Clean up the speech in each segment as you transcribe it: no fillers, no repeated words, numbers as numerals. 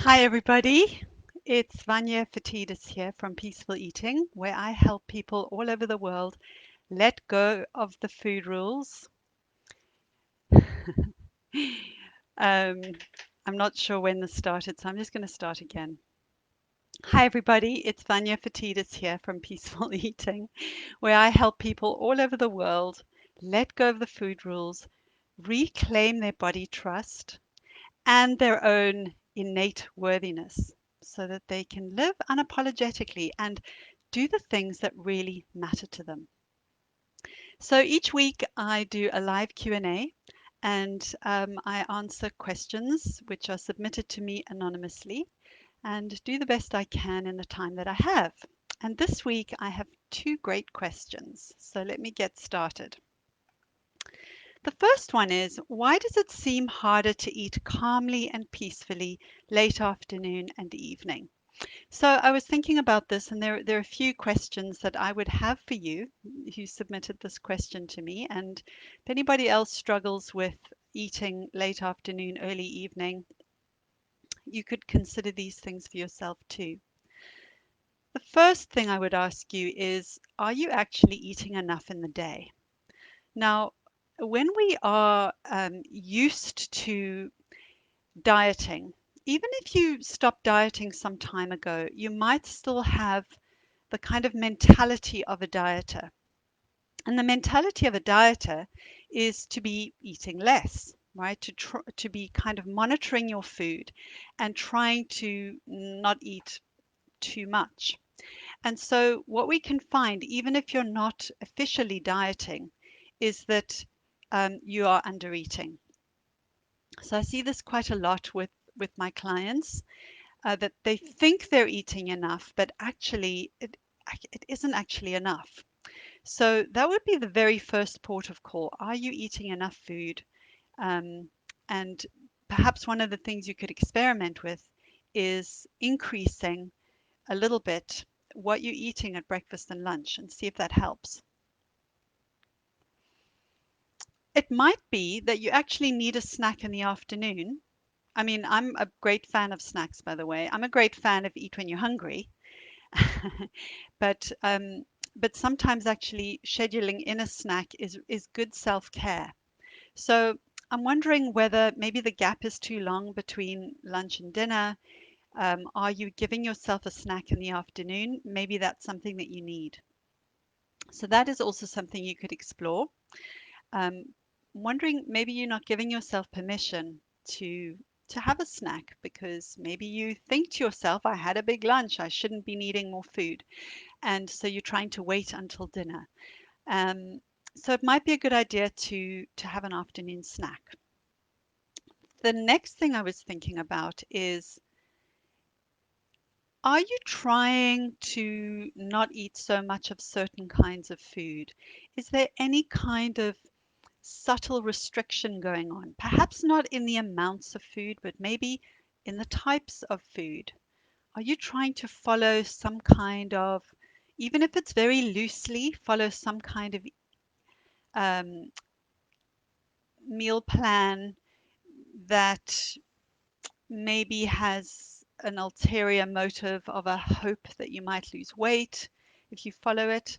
Hi, everybody. It's Vanya Fatidis here from Peaceful Eating, where I help people all over the world let go of the food rules. Um, I'm not sure when this started, so I'm just going to start again. Hi, everybody. It's Vanya Fatidis here from Peaceful Eating, where I help people all over the world let go of the food rules, reclaim their body trust, and their own innate worthiness so that they can live unapologetically and do the things that really matter to them. So each week I do a live Q&A and I answer questions which are submitted to me anonymously and do the best I can in the time that I have. And this week I have two great questions. So let me get started. The first one is, why does it seem harder to eat calmly and peacefully late afternoon and evening? So I was thinking about this, and there are a few questions that I would have for you who submitted this question to me. And if anybody else struggles with eating late afternoon, early evening, you could consider these things for yourself too. The first thing I would ask you is, are you actually eating enough in the day? Now, when we are used to dieting, even if you stopped dieting some time ago, you might still have the kind of mentality of a dieter. And the mentality of a dieter is to be eating less, right? To be kind of monitoring your food and trying to not eat too much. And so, what we can find, even if you're not officially dieting, is that you are under eating. So I see this quite a lot with my clients that they think they're eating enough, but actually it isn't actually enough. So that would be the very first port of call. Are you eating enough food? Um, and perhaps one of the things you could experiment with is increasing a little bit what you're eating at breakfast and lunch and see if that helps. It might be that you actually need a snack in the afternoon. I mean, I'm a great fan of snacks, by the way. I'm a great fan of eat when you're hungry. but but sometimes actually scheduling in a snack is good self-care. So I'm wondering whether maybe the gap is too long between lunch and dinner. Are you giving yourself a snack in the afternoon? Maybe that's something that you need. So that is also something you could explore. Um, wondering maybe you're not giving yourself permission to to have a snack because maybe you think to yourself, I had a big lunch, I shouldn't be needing more food. And so you're trying to wait until dinner. Um, so it might be a good idea to have an afternoon snack. The next thing I was thinking about is, are you trying to not eat so much of certain kinds of food? Is there any kind of subtle restriction going on? Perhaps not in the amounts of food, but maybe in the types of food. Are you trying to follow some kind of, even if it's very loosely, follow some kind of um, meal plan that maybe has an ulterior motive of a hope that you might lose weight if you follow it?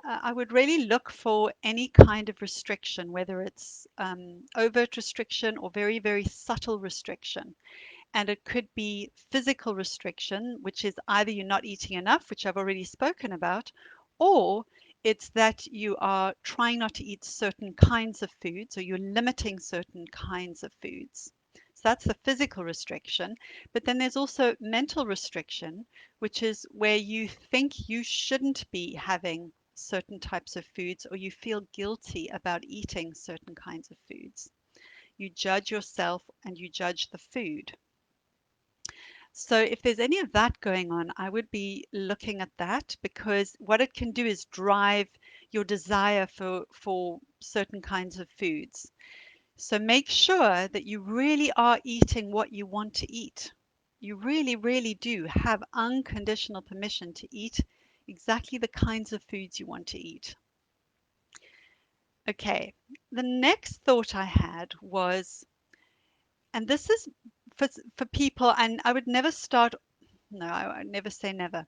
I would really look for any kind of restriction, whether it's overt restriction or very, very subtle restriction. And it could be physical restriction, which is either you're not eating enough, which I've already spoken about, or it's that you are trying not to eat certain kinds of foods or you're limiting certain kinds of foods. So that's the physical restriction. But then there's also mental restriction, which is where you think you shouldn't be having certain types of foods or you feel guilty about eating certain kinds of foods. You judge yourself and you judge the food. So if there's any of that going on, I would be looking at that because what it can do is drive your desire for certain kinds of foods. So make sure that you really are eating what you want to eat. You really, really do have unconditional permission to eat exactly the kinds of foods you want to eat. Okay, the next thought I had was, and for people, and I would never start. No, I would never say never.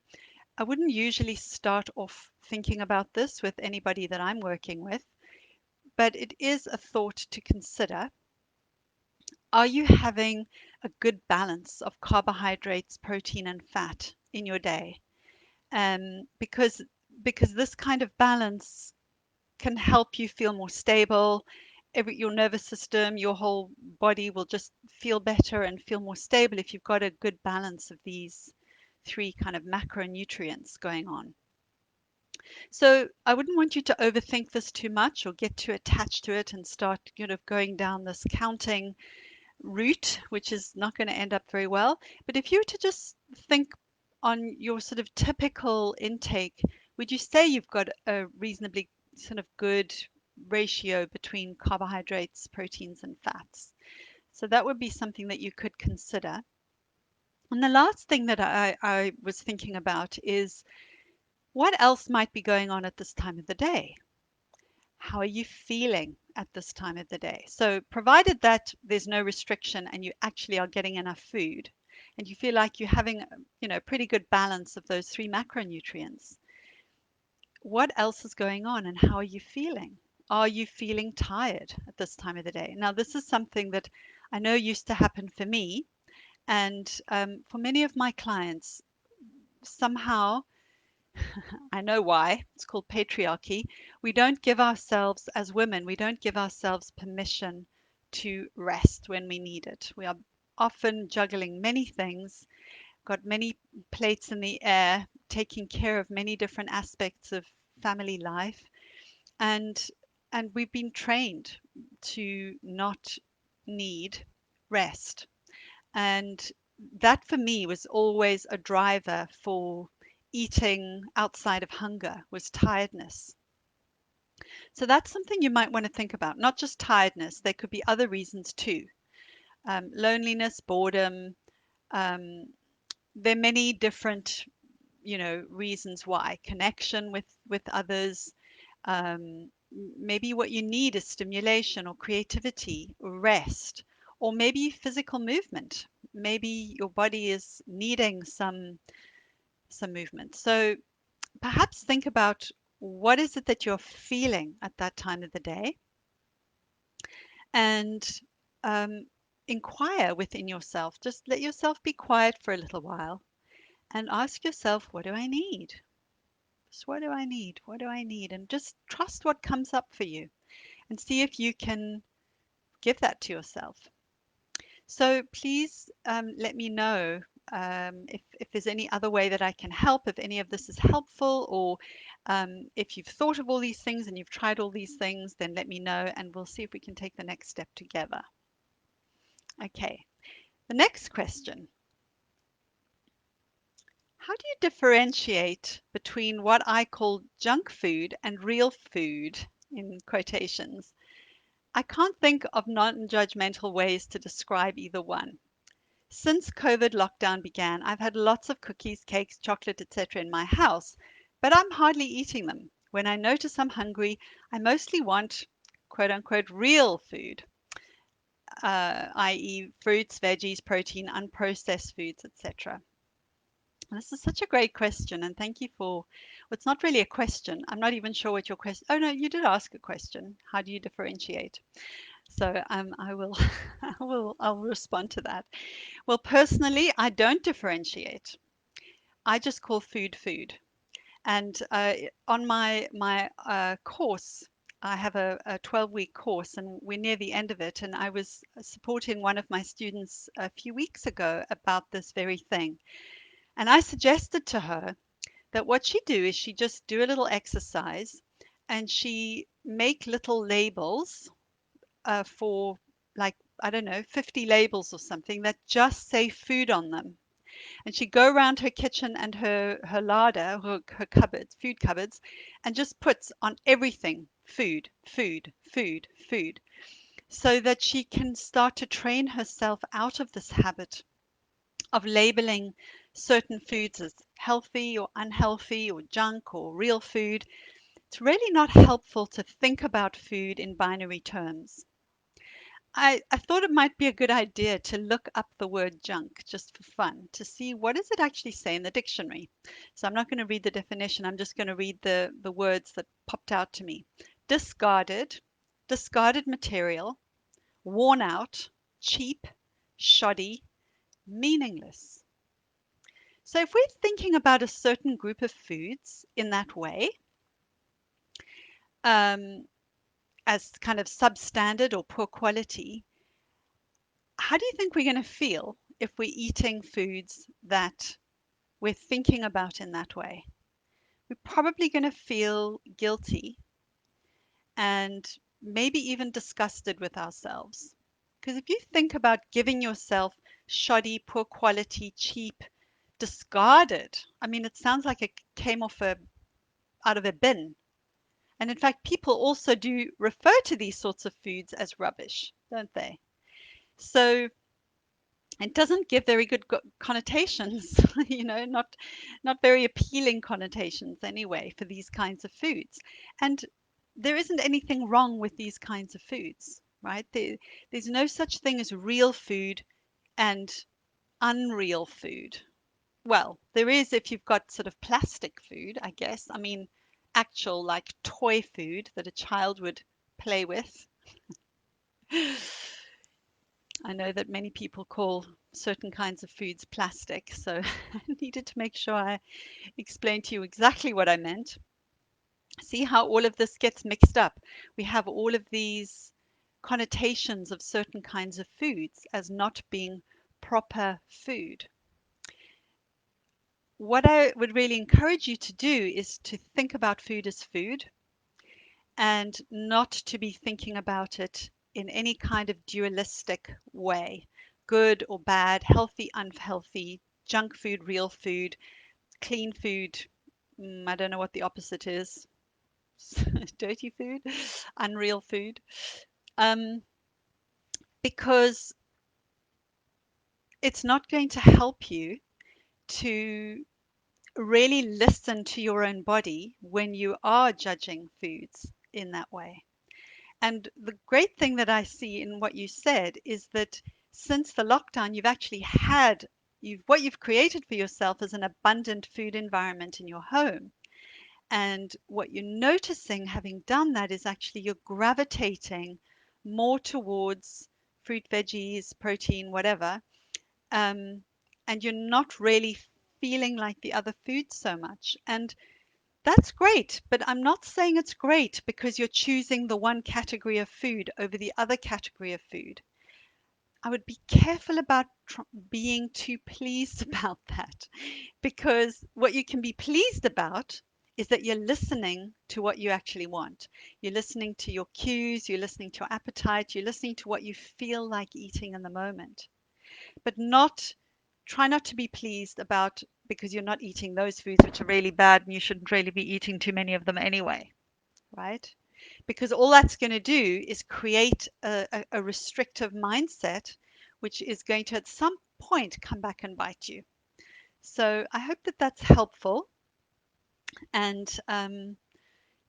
I wouldn't usually start off thinking about this with anybody that I'm working with, but it is a thought to consider. Are you having a good balance of carbohydrates, protein, and fat in your day? Because this kind of balance can help you feel more stable. Your nervous system, your whole body will just feel better and feel more stable if you've got a good balance of these three kind of macronutrients going on. So I wouldn't want you to overthink this too much or get too attached to it and start going down this counting route, which is not going to end up very well. But if you were to just think on your sort of typical intake, would you say you've got a reasonably sort of good ratio between carbohydrates, proteins, and fats? So that would be something that you could consider. And the last thing that I was thinking about is what else might be going on at this time of the day? How are you feeling at this time of the day? So, provided that there's no restriction and you actually are getting enough food and you feel like you're having, pretty good balance of those three macronutrients, what else is going on and how are you feeling? Are you feeling tired at this time of the day? Now, this is something that I know used to happen for me and for many of my clients. Somehow, I know why. It's called patriarchy. We don't give ourselves, as women, we don't give ourselves permission to rest when we need it. We are often juggling many things, got many plates in the air, taking care of many different aspects of family life, and we've been trained to not need rest. And that for me was always a driver for eating outside of hunger was tiredness. So that's something you might want to think about. Not just tiredness, there could be other reasons too. Loneliness, boredom. Um, there are many different, reasons why. Connection with others. Maybe what you need is stimulation or creativity or rest, or maybe physical movement. Maybe your body is needing some movement. So perhaps think about what is it that you're feeling at that time of the day and um, inquire within yourself. Just let yourself be quiet for a little while and ask yourself, what do I need? Just what do I need? What do I need? And just trust what comes up for you and see if you can give that to yourself. So please let me know if there's any other way that I can help, if any of this is helpful, or if you've thought of all these things and you've tried all these things, then let me know and we'll see if we can take the next step together. Okay, the next question. How do you differentiate between what I call junk food and real food in quotations? I can't think of non-judgmental ways to describe either one. Since COVID lockdown began, I've had lots of cookies, cakes, chocolate, etc. in my house, but I'm hardly eating them. When I notice I'm hungry, I mostly want quote unquote real food, i.e., fruits, veggies, protein, unprocessed foods, etc. This is such a great question, and thank you for. Well, it's not really a question. I'm not even sure what your question. Oh no, you did ask a question. How do you differentiate? So I will, I'll respond to that. Well, personally, I don't differentiate. I just call food food. And on my course, I have a 12-week course, and we're near the end of it. And I was supporting one of my students a few weeks ago about this very thing. And I suggested to her that what she do is she just do a little exercise, and she make little labels for like I don't know 50 labels or something that just say food on them, and she'd go around her kitchen and her larder, her cupboards, food cupboards, and just puts on everything food, food, food, food, so that she can start to train herself out of this habit of labeling certain foods as healthy or unhealthy or junk or real food. It's really not helpful to think about food in binary terms. I thought it might be a good idea to look up the word junk just for fun to see what does it actually say in the dictionary. So I'm not going to read the definition. I'm just going to read the words that popped out to me. Discarded, discarded material, worn out, cheap, shoddy, meaningless. So if we're thinking about a certain group of foods in that way, um, as kind of substandard or poor quality, how do you think we're going to feel if we're eating foods that we're thinking about in that way? We're probably going to feel guilty and maybe even disgusted with ourselves. Because if you think about giving yourself shoddy, poor quality, cheap, discarded, I mean, it sounds like it came out of a bin. And in fact, people also do refer to these sorts of foods as rubbish, don't they? So it doesn't give very good connotations, not very appealing connotations anyway for these kinds of foods. And there isn't anything wrong with these kinds of foods, right? There's no such thing as real food and unreal food. Well, there is if you've got sort of plastic food, I guess. I mean, actual like toy food that a child would play with. I know that many people call certain kinds of foods plastic, so I needed to make sure I explained to you exactly what I meant. See how all of this gets mixed up. We have all of these connotations of certain kinds of foods as not being proper food. What I would really encourage you to do is to think about food as food and not to be thinking about it in any kind of dualistic way, good or bad, healthy, unhealthy, junk food, real food, clean food. I don't know what the opposite is. Dirty food, unreal food. Um, because it's not going to help you to really listen to your own body when you are judging foods in that way. And the great thing that I see in what you said is that since the lockdown, you've actually had what you've created for yourself is an abundant food environment in your home. And what you're noticing having done that is actually you're gravitating more towards fruit, veggies, protein, whatever. Um, and you're not really feeling like the other foods so much. And that's great, but I'm not saying it's great because you're choosing the one category of food over the other category of food. I would be careful about being too pleased about that because what you can be pleased about is that you're listening to what you actually want. You're listening to your cues, you're listening to your appetite, you're listening to what you feel like eating in the moment, but try not to be pleased about because you're not eating those foods which are really bad and you shouldn't really be eating too many of them anyway, right? Because all that's going to do is create a restrictive mindset, which is going to at some point come back and bite you. So I hope that that's helpful. And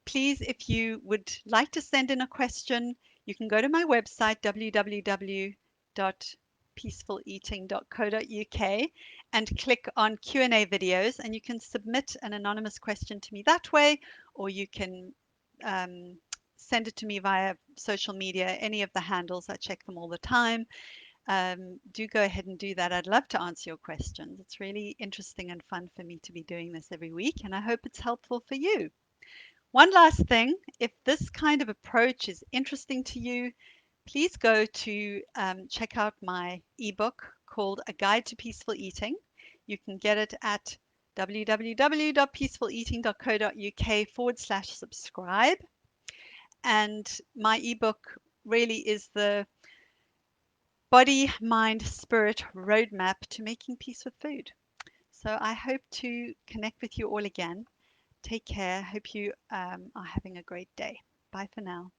please, if you would like to send in a question, you can go to my website, www.peacefuleating.co.uk, and click on Q&A videos, and you can submit an anonymous question to me that way, or you can um, send it to me via social media, any of the handles. I check them all the time. Do go ahead and do that. I'd love to answer your questions. It's really interesting and fun for me to be doing this every week, and I hope it's helpful for you. One last thing, if this kind of approach is interesting to you, please go to check out my ebook called A Guide to Peaceful Eating. You can get it at www.peacefuleating.co.uk/subscribe. And my ebook really is the body, mind, spirit roadmap to making peace with food. So I hope to connect with you all again. Take care. Hope you are having a great day. Bye for now.